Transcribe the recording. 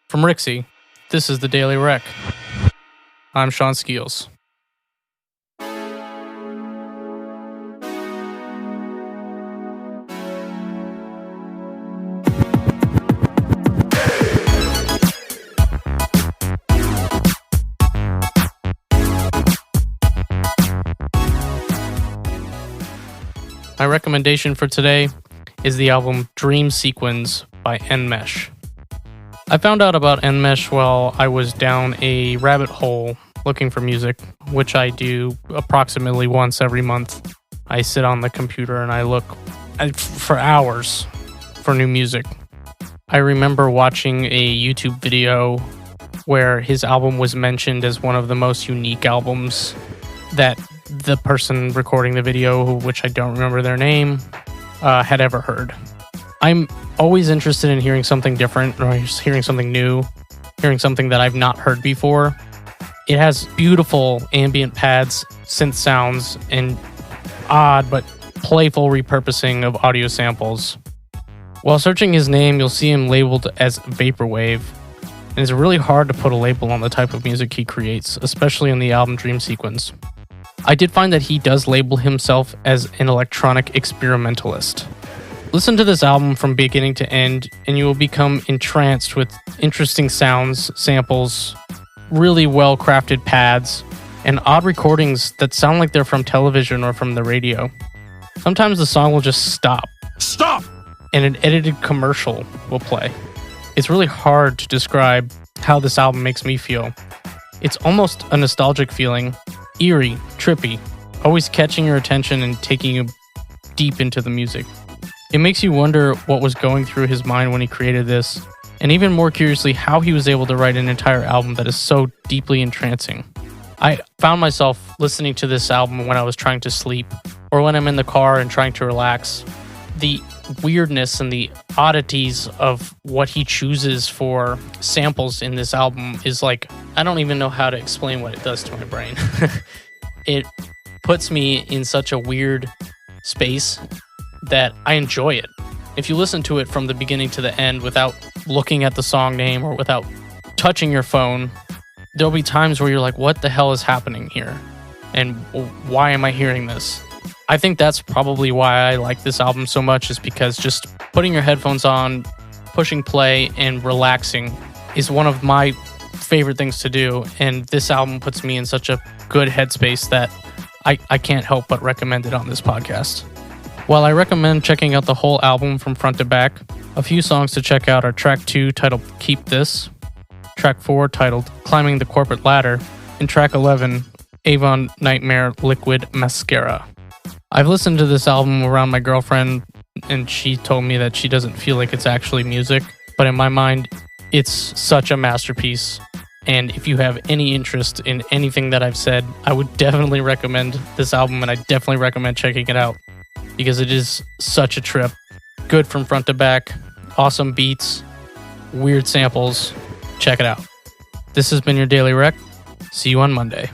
From Rixie, this is the Daily Rec. I'm Sean Skeels. My recommendation for today is the album Dream Sequins by Nmesh. I found out about Nmesh while I was down a rabbit hole looking for music, which I do approximately once every month. I sit on the computer and I look for hours for new music. I remember watching a YouTube video where his album was mentioned as one of the most unique albums that the person recording the video, which I don't remember their name, had ever heard. I'm always interested in hearing something different, or hearing something new, hearing something that I've not heard before. It has beautiful ambient pads, synth sounds, and odd but playful repurposing of audio samples. While searching his name, you'll see him labeled as Vaporwave, and it's really hard to put a label on the type of music he creates, especially in the album Dream Sequins. I did find that he does label himself as an electronic experimentalist. Listen to this album from beginning to end, and you will become entranced with interesting sounds, samples, really well-crafted pads, and odd recordings that sound like they're from television or from the radio. Sometimes the song will just stop. Stop! And an edited commercial will play. It's really hard to describe how this album makes me feel. It's almost a nostalgic feeling, eerie, trippy, always catching your attention and taking you deep into the music. It makes you wonder what was going through his mind when he created this, and even more curiously, how he was able to write an entire album that is so deeply entrancing. I found myself listening to this album when I was trying to sleep, or when I'm in the car and trying to relax. The weirdness and the oddities of what he chooses for samples in this album is like, I don't even know how to explain what it does to my brain. It puts me in such a weird space that I enjoy it. If you listen to it from the beginning to the end without looking at the song name or without touching your phone, there'll be times where you're like, what the hell is happening here? And why am I hearing this? I think that's probably why I like this album so much, is because just putting your headphones on, pushing play, and relaxing is one of my favorite things to do. And this album puts me in such a good headspace that I can't help but recommend it on this podcast. While I recommend checking out the whole album from front to back, a few songs to check out are track 2 titled Keep This, track 4 titled Climbing the Corporate Ladder, and track 11, Avon Nightmare Liquid Mascara. I've listened to this album around my girlfriend, and she told me that she doesn't feel like it's actually music, but in my mind, it's such a masterpiece. And if you have any interest in anything that I've said, I would definitely recommend this album, and I definitely recommend checking it out, because it is such a trip. Good from front to back, awesome beats, weird samples. Check it out. This has been your Daily Rec. See you on Monday.